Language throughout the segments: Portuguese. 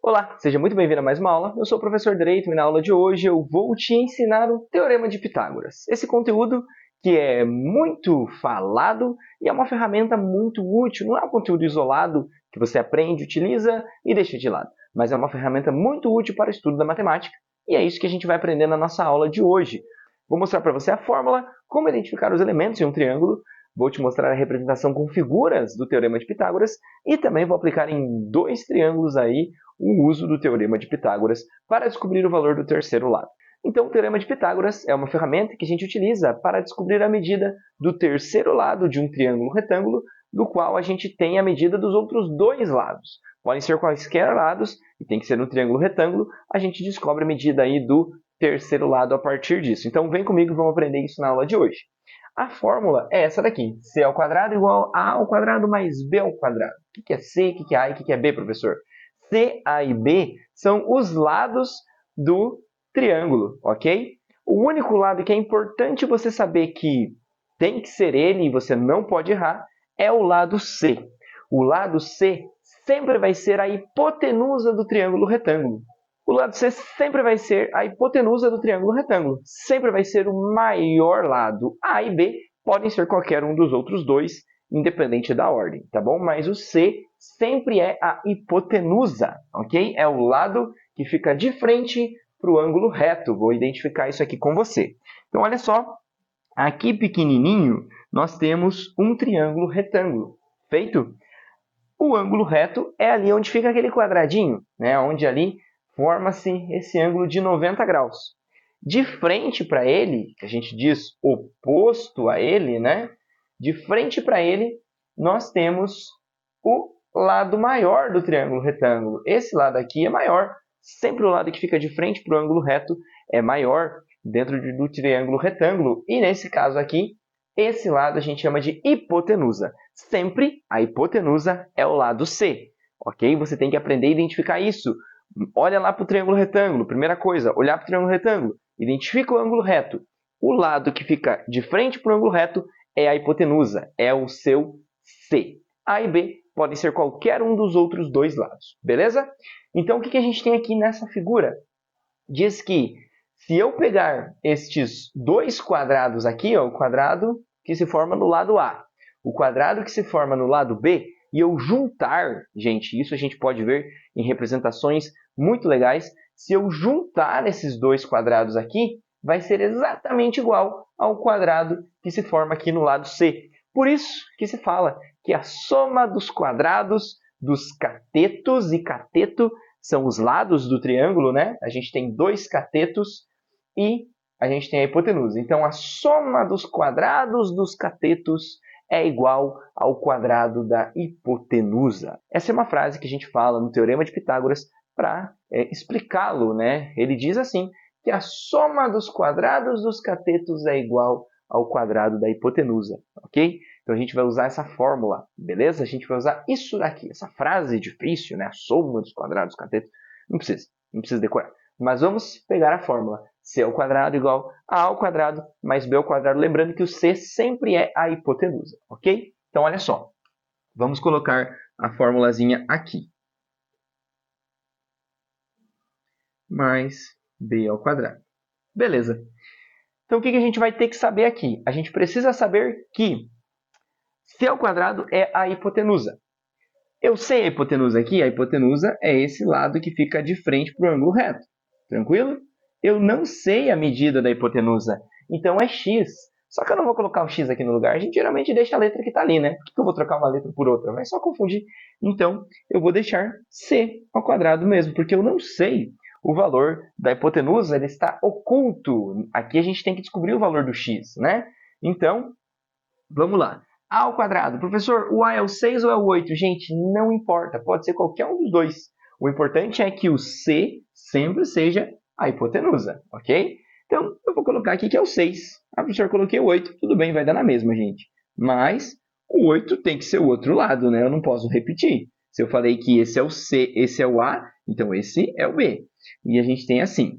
Olá, seja muito bem-vindo a mais uma aula. Eu sou o professor Dreyton e na aula de hoje eu vou te ensinar o Teorema de Pitágoras. Esse conteúdo que é muito falado e é uma ferramenta muito útil. Não é um conteúdo isolado que você aprende, utiliza e deixa de lado, mas é uma ferramenta muito útil para o estudo da matemática e é isso que a gente vai aprender na nossa aula de hoje. Vou mostrar para você a fórmula, como identificar os elementos em um triângulo, vou te mostrar a representação com figuras do Teorema de Pitágoras e também vou aplicar em dois triângulos aí o uso do Teorema de Pitágoras para descobrir o valor do terceiro lado. Então, o Teorema de Pitágoras é uma ferramenta que a gente utiliza para descobrir a medida do terceiro lado de um triângulo retângulo, do qual a gente tem a medida dos outros dois lados. Podem ser quaisquer lados, e tem que ser no triângulo retângulo, a gente descobre a medida aí do terceiro lado a partir disso. Então, vem comigo e vamos aprender isso na aula de hoje. A fórmula é essa daqui, c ao quadrado igual a ao quadrado mais b ao quadrado. O que é c, o que é a e o que é b, professor? C, A e B são os lados do triângulo, ok? O único lado que é importante você saber que tem que ser ele e você não pode errar é o lado C. O lado C sempre vai ser a hipotenusa do triângulo retângulo. O lado C sempre vai ser a hipotenusa do triângulo retângulo. Sempre vai ser o maior lado. A e B podem ser qualquer um dos outros dois, independente da ordem, tá bom? Mas o C sempre é a hipotenusa, ok? É o lado que fica de frente para o ângulo reto. Vou identificar isso aqui com você. Então, olha só. Aqui pequenininho, nós temos um triângulo retângulo. Feito? O ângulo reto é ali onde fica aquele quadradinho, né? Onde ali forma-se esse ângulo de 90 graus. De frente para ele, que a gente diz oposto a ele, né? De frente para ele, nós temos o lado maior do triângulo retângulo. Esse lado aqui é maior. Sempre o lado que fica de frente para o ângulo reto é maior dentro do triângulo retângulo. E nesse caso aqui, esse lado a gente chama de hipotenusa. Sempre a hipotenusa é o lado C, ok? Você tem que aprender a identificar isso. Olha lá para o triângulo retângulo. Primeira coisa, olhar para o triângulo retângulo. Identifica o ângulo reto. O lado que fica de frente para o ângulo reto é a hipotenusa, é o seu C. A e B podem ser qualquer um dos outros dois lados, beleza? Então, o que a gente tem aqui nessa figura? Diz que se eu pegar estes dois quadrados aqui, ó, o quadrado que se forma no lado A, o quadrado que se forma no lado B, e eu juntar, gente, isso a gente pode ver em representações muito legais, se eu juntar esses dois quadrados aqui, vai ser exatamente igual ao quadrado que se forma aqui no lado C. Por isso que se fala que a soma dos quadrados dos catetos, e cateto são os lados do triângulo, né? A gente tem dois catetos e a gente tem a hipotenusa. Então, a soma dos quadrados dos catetos é igual ao quadrado da hipotenusa. Essa é uma frase que a gente fala no Teorema de Pitágoras para explicá-lo, né? Ele diz assim, que a soma dos quadrados dos catetos é igual ao quadrado da hipotenusa, ok? Então, a gente vai usar essa fórmula, beleza? A gente vai usar isso daqui, essa frase difícil, né? A soma dos quadrados dos catetos. Não precisa decorar. Mas vamos pegar a fórmula. C ao quadrado igual a ao quadrado mais b ao quadrado. Lembrando que o C sempre é a hipotenusa, ok? Então, olha só. Vamos colocar a formulazinha aqui. Mais b ao quadrado. Beleza. Então, o que a gente vai ter que saber aqui? A gente precisa saber que C ao quadrado é a hipotenusa. Eu sei a hipotenusa aqui? A hipotenusa é esse lado que fica de frente para o ângulo reto. Tranquilo? Eu não sei a medida da hipotenusa, então é x. Só que eu não vou colocar o x aqui no lugar. A gente geralmente deixa a letra que está ali, né? Por que eu vou trocar uma letra por outra? Vai só confundir. Então, eu vou deixar c ao quadrado mesmo, porque eu não sei o valor da hipotenusa, ele está oculto. Aqui a gente tem que descobrir o valor do x, né? Então, vamos lá. A ao quadrado. Professor, o A é o 6 ou é o 8? Gente, não importa. Pode ser qualquer um dos dois. O importante é que o C sempre seja a hipotenusa, ok? Então, eu vou colocar aqui que é o 6. Ah, professor, eu coloquei o 8. Tudo bem, vai dar na mesma, gente. Mas o 8 tem que ser o outro lado, né? Eu não posso repetir. Se eu falei que esse é o C, esse é o A, então esse é o B. E a gente tem assim.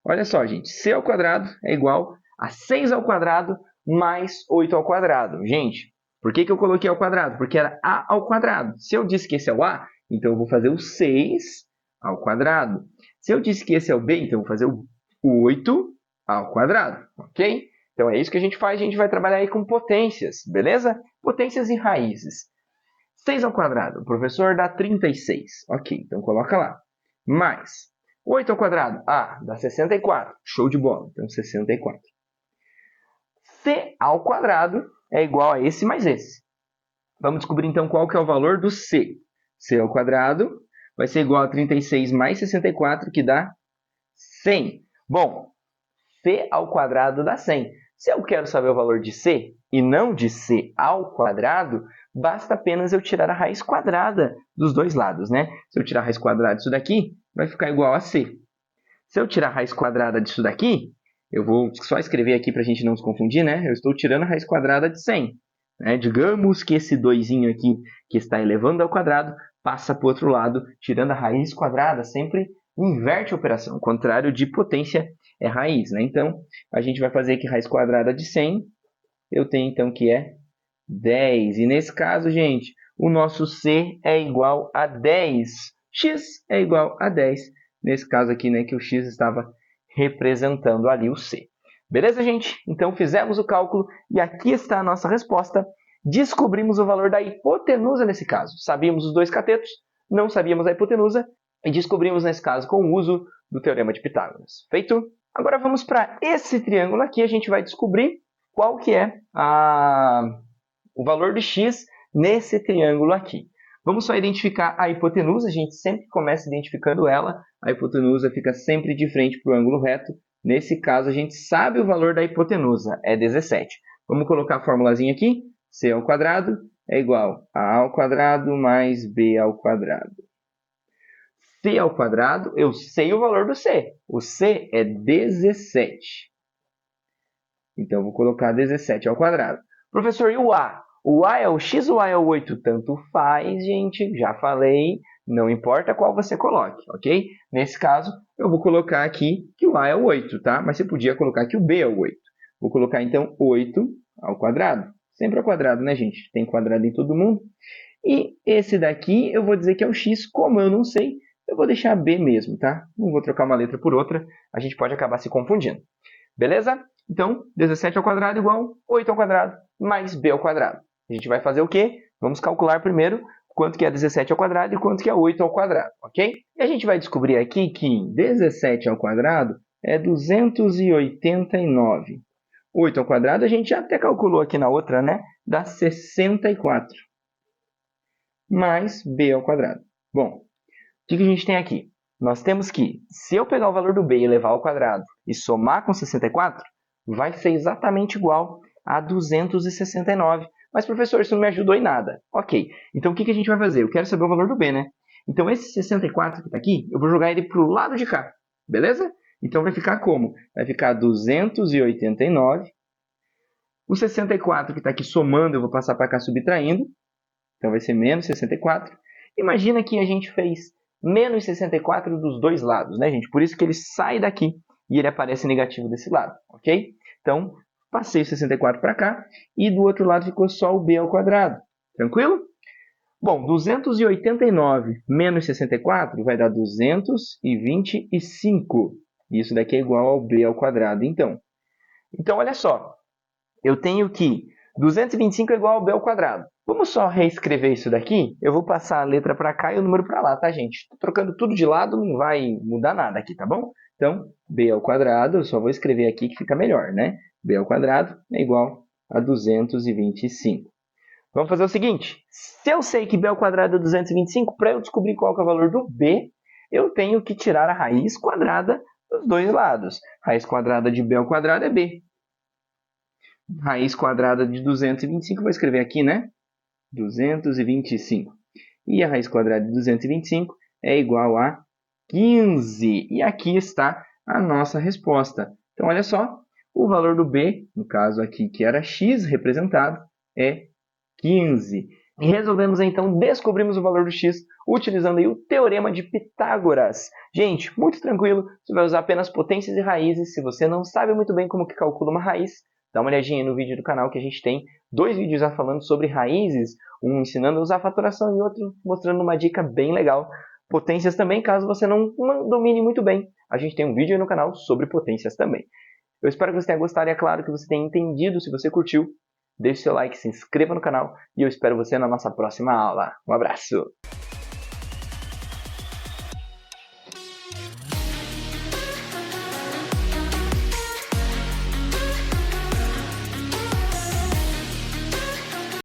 Olha só, gente. C ao quadrado é igual a 6 ao quadrado mais 8 ao quadrado. Gente, por que eu coloquei ao quadrado? Porque era A ao quadrado. Se eu disse que esse é o A, então eu vou fazer o 6 ao quadrado. Se eu disse que esse é o b, então eu vou fazer o 8 ao quadrado, ok? Então é isso que a gente faz, a gente vai trabalhar aí com potências, beleza? Potências e raízes. 6 ao quadrado, o professor dá 36, ok, então coloca lá. Mais 8 ao quadrado, dá 64, show de bola, então 64. C ao quadrado é igual a esse mais esse. Vamos descobrir então qual que é o valor do C. C ao quadrado vai ser igual a 36 mais 64, que dá 100. Bom, C ao quadrado dá 100. Se eu quero saber o valor de C e não de C ao quadrado, basta apenas eu tirar a raiz quadrada dos dois lados, né? Se eu tirar a raiz quadrada disso daqui, vai ficar igual a C. Se eu tirar a raiz quadrada disso daqui, eu vou só escrever aqui para a gente não se confundir, né? Eu estou tirando a raiz quadrada de 100. Né? Digamos que esse 2 aqui, que está elevando ao quadrado, passa para o outro lado, tirando a raiz quadrada, sempre inverte a operação. O contrário de potência é raiz, né? Então, a gente vai fazer aqui raiz quadrada de 100. Eu tenho, então, que é 10. E nesse caso, gente, o nosso C é igual a 10. X é igual a 10. Nesse caso aqui, né, que o X estava representando ali o C. Beleza, gente? Então, fizemos o cálculo e aqui está a nossa resposta. Descobrimos o valor da hipotenusa nesse caso. Sabíamos os dois catetos, não sabíamos a hipotenusa e descobrimos nesse caso com o uso do Teorema de Pitágoras. Feito? Agora vamos para esse triângulo aqui, a gente vai descobrir qual que é o valor de x nesse triângulo aqui. Vamos só identificar a hipotenusa, a gente sempre começa identificando ela, a hipotenusa fica sempre de frente para o ângulo reto. Nesse caso, a gente sabe o valor da hipotenusa, é 17. Vamos colocar a formulazinha aqui, c ao quadrado é igual a ao quadrado mais b ao quadrado. C ao quadrado, eu sei o valor do C. O C é 17. Então, eu vou colocar 17 ao quadrado. Professor, e o A? O A é o x ou o A é o 8? Tanto faz, gente. Já falei. Não importa qual você coloque, ok? Nesse caso, eu vou colocar aqui que o A é o 8, tá? Mas você podia colocar que o B é o 8. Vou colocar, então, 8 ao quadrado. Sempre ao quadrado, né, gente? Tem quadrado em todo mundo. E esse daqui, eu vou dizer que é o x. Como eu não sei, eu vou deixar B mesmo, tá? Não vou trocar uma letra por outra. A gente pode acabar se confundindo. Beleza? Então, 17 ao quadrado igual 8 ao quadrado mais b ao quadrado. A gente vai fazer o quê? Vamos calcular primeiro quanto que é 17 ao quadrado e quanto que é 8 ao quadrado, ok? E a gente vai descobrir aqui que 17 ao quadrado é 289. 8 ao quadrado a gente já até calculou aqui na outra, né? Dá 64. Mais b ao quadrado. Bom, o que a gente tem aqui? Nós temos que, se eu pegar o valor do b e levar ao quadrado e somar com 64, vai ser exatamente igual a 269. Mas, professor, isso não me ajudou em nada. Ok, então o que a gente vai fazer? Eu quero saber o valor do b, né? Então, esse 64 que está aqui, eu vou jogar ele para o lado de cá, beleza? Então, vai ficar como? Vai ficar 289. O 64 que está aqui somando, eu vou passar para cá subtraindo. Então, vai ser menos 64. Imagina que a gente fez menos 64 dos dois lados, né, gente? Por isso que ele sai daqui e ele aparece negativo desse lado, ok? Então, passei o 64 para cá e do outro lado ficou só o b ao quadrado. Tranquilo? Bom, 289 menos 64 vai dar 225. Isso daqui é igual ao b ao quadrado, então. Então, olha só. Eu tenho que 225 é igual ao b ao quadrado. Vamos só reescrever isso daqui? Eu vou passar a letra para cá e o número para lá, tá, gente? Estou trocando tudo de lado, não vai mudar nada aqui, tá bom? Então, b ao quadrado, eu só vou escrever aqui que fica melhor, né? b ao quadrado é igual a 225. Vamos fazer o seguinte. Se eu sei que b ao quadrado é 225, para eu descobrir qual que é o valor do b, eu tenho que tirar a raiz quadrada dos dois lados. Raiz quadrada de b ao quadrado é b. Raiz quadrada de 225, vou escrever aqui, né? 225. E a raiz quadrada de 225 é igual a 15. E aqui está a nossa resposta. Então, olha só, o valor do b, no caso aqui que era x representado, é 15. E resolvemos, então, descobrimos o valor do x utilizando aí o Teorema de Pitágoras. Gente, muito tranquilo, você vai usar apenas potências e raízes. Se você não sabe muito bem como que calcula uma raiz, dá uma olhadinha aí no vídeo do canal que a gente tem 2 vídeos já falando sobre raízes, um ensinando a usar a fatoração e outro mostrando uma dica bem legal Potências também, caso você não domine muito bem. A gente tem um vídeo aí no canal sobre potências também. Eu espero que você tenha gostado e é claro que você tenha entendido. Se você curtiu, deixe seu like, se inscreva no canal e eu espero você na nossa próxima aula. Um abraço!